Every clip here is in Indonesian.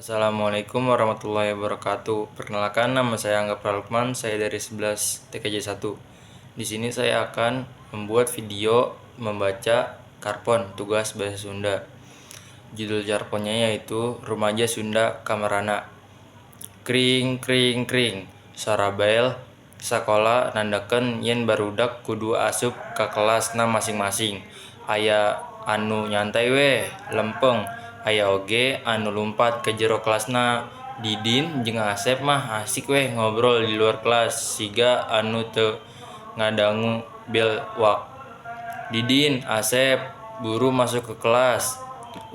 Assalamualaikum warahmatullahi wabarakatuh. Perkenalkan, nama saya Angga Pralukman, saya dari 11 TKJ 1. Di sini saya akan membuat video membaca Karpon tugas bahasa Sunda. Judul Karponnya yaitu Remaja Sunda Kamarana. Kring kring kring, Sarabel sakola nandaken yen barudak kudu asup ka kelasna masing-masing. Aya anu nyantai weh, lempeng. Aya oge anu lumpat ke jero kelasna. Didin jeung Asep mah asik weh ngobrol di luar kelas, siga anu teu ngadangu bel wak. Didin, Asep, buru masuk ke kelas.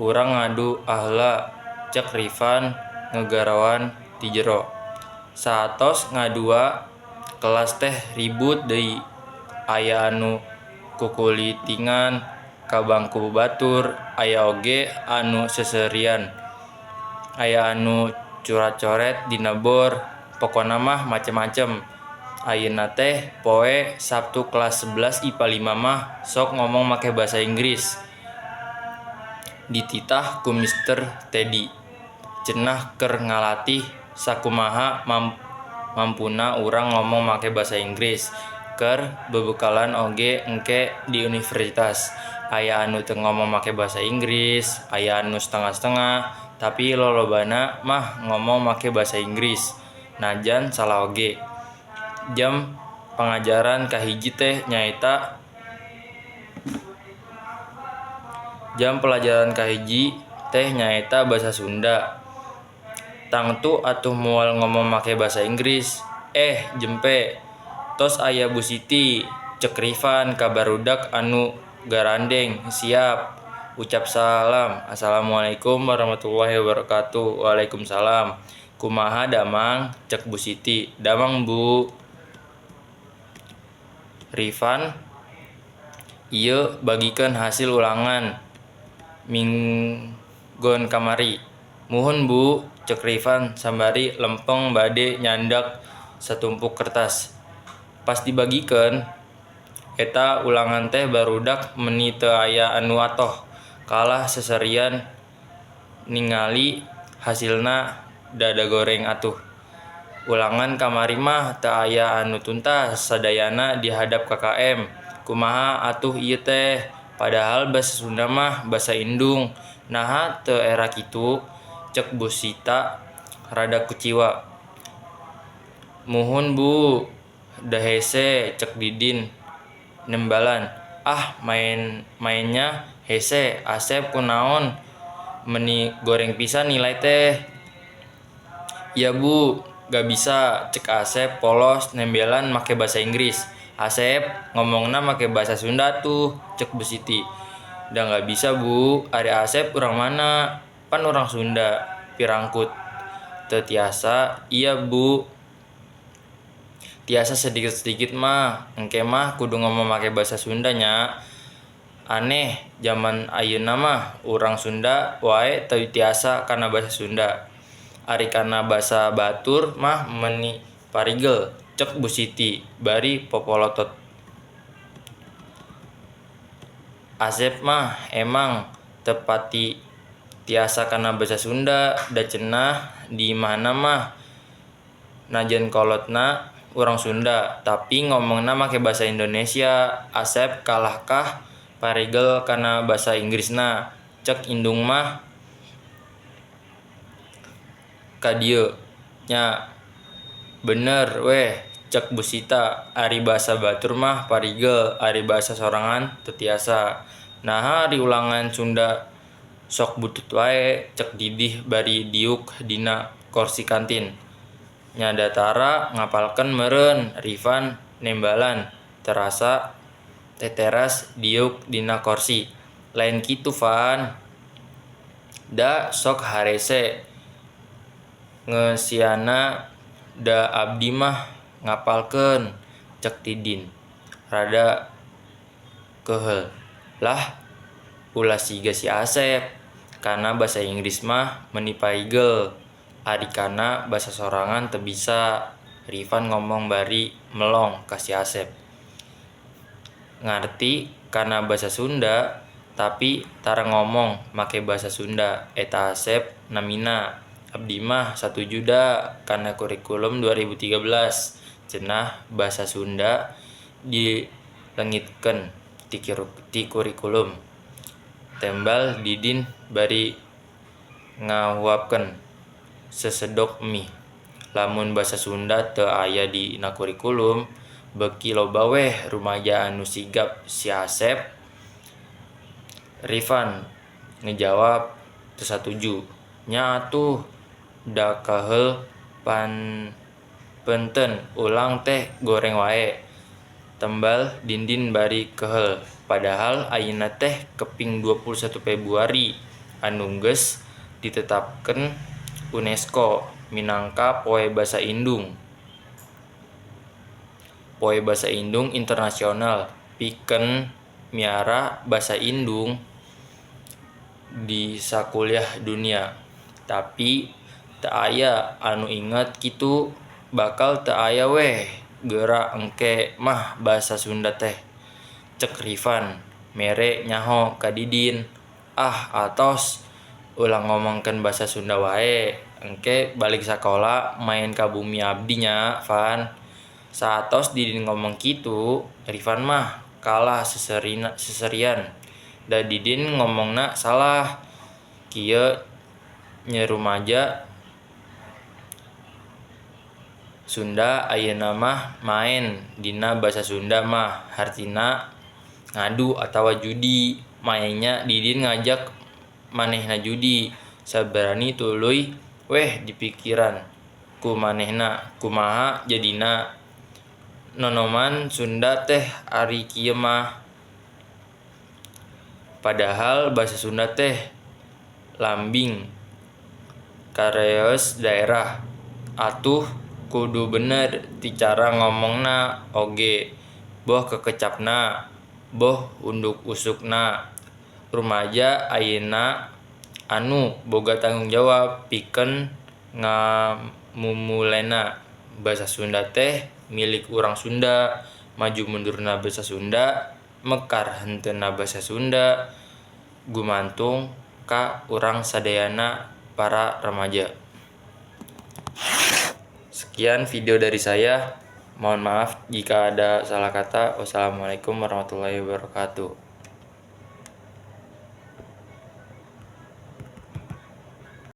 Urang ngadu ahla, cek Rifan ngegarawan ti jero. Satos ngadua kelas teh ribut deui. Aya anu kukulitingan ka bangku batur, aya oge anu seserian. Aya anu curat-coret dina bor, pokona mah macem-macem. Ayeuna teh poe Sabtu kelas 11 IPA 5 mah sok ngomong make basa Inggris. Dititah ku Mr. Teddy. Cenah keur ngalatih sakumaha mampuna urang ngomong make basa Inggris. Keur bebekalan oge engke di universitas. Aya anu teu ngomong make basa Inggris, aya anu setengah-setengah, tapi lolobana mah ngomong make basa Inggris. Najan salah oge. Jam pangajaran kahiji teh nyaeta basa Sunda. Tangtu atuh moal ngomong make basa Inggris. Jempe, tos aya Bu Siti, cek Rifan ka barudak anu garandeng. Siap, ucap salam. Assalamualaikum warahmatullahi wabarakatuh. Waalaikumsalam. Kumaha damang, cek Bu Siti. Damang Bu. Rifan, ieu bagikeun hasil ulangan minggon kamari. Muhun Bu, cek Rifan sambari lempeng bade nyandak satumpuk kertas. Pas dibagikeun, eta ulangan teh barudak meuni teu aya anu atoh, kalah seserian ningali hasilna dada goreng atuh. Ulangan kamari mah teu aya anu tuntas, sadayana dihadap KKM. Kumaha atuh ieu teh? Padahal basa Sunda mah basa indung. Naha teu era kitu? Cek Bu Sita rada kuciwa. Muhun Bu, da hese, cek Didin nembalan. Mainnya hese. Asep kunaon meuni goreng pisan nilai teh? Iya Bu, gak bisa, cek Asep polos nembelan make basa Inggris. Asep ngomongna make basa Sunda tuh, cek Bu Siti. Da gak bisa Bu, ari Asep urang mana? Pan urang Sunda, pirangkut. Teu tiasa. Iya Bu, tiasa sedikit-sedikit mah. Engke mah kudu ngomong make basa Sunda nya. Aneh, zaman ayeuna mah urang Sunda wae teu tiasa kana basa Sunda. Ari kana basa Batur mah meuni parigel, cek Bu Siti bari popolotot. Asep mah emang teu pati tiasa kana basa Sunda, da cenah di mana mah najan kolotna urang Sunda, tapi ngomongna make basa Indonesia. Asep kalahkah parigel kana basa Inggrisna, cek indung mah ka dieu nya. Bener weh, cek Bu Sita, ari basa Batur mah parigel, ari basa sorangan teu tiasa. Naha ari ulangan Sunda sok butut wae, cek Didih bari diuk dina kursi kantin. Nya datara ngapalkeun meureun. Rifan nembalan, terasa teteras diuk dina kursi. Lain kitu Van, da sok harese ngeusiana da abdi mah ngapalkeun, cek Didin rada keuheul. Lah ulah siga si Asep, kana basa Inggris mah meuni parigel, ari kana basa sorangan teu bisa. Rifan ngomong bari melong ka si Asep. Ngarti kana basa Sunda tapi tara ngomong make basa Sunda, eta Asep namina. Abdi mah satuju da karena kurikulum 2013 cenah bahasa Sunda dilengitkeun ti kurikulum. Tembal didin bari ngahuapkeun sesedok mie. Lamun bahasa Sunda teu aya dina kurikulum, beuki loba weh rumaja anu sigap si Asep. Rifan ngejawab teu satuju. Nya atuh da kaheul punten ulang teh goreng wae. Tembal dindin bari keheul. Padahal ayeuna teh keping 21 Februari anu geus ditetapkeun UNESCO minangka Poe Basa Indung. Poe Basa Indung Internasional pikeun miara basa Indung di sakuliah dunia. Tapi teu aya anu inget kitu bakal teu aya weh geura engke mah basa Sunda teh. Cek Rifan mere nyaho ka Didin, atos ulang ngomongkeun basa Sunda wae, engke balik sakola main ka bumi abdi nya Van. Satos Didin ngomong kitu, Rifan mah kalah seserian. Da Didin ngomongna salah. Kieu nya rumaja Sunda ayeuna mah main dina basa Sunda mah hartina ngadu atawa judi. Mainnya Didin ngajak manehna judi, saberani tuluy weh dipikiran ku manehna kumaha jadina. Nonoman Sunda teh ari kieu mah. Padahal basa Sunda teh lambing kareos daerah. Atuh kudu bener ti cara ngomongna oge. Boh kekecapna, boh unduk usukna. Rumaja ayeuna anu boga tanggung jawab pikeun ngamumulena basa Sunda teh milik urang Sunda. Maju mundurna basa Sunda, mekar henteuna basa Sunda, gumantung ka urang sadayana para remaja. Sekian video dari saya. Mohon maaf jika ada salah kata. Wassalamualaikum warahmatullahi wabarakatuh.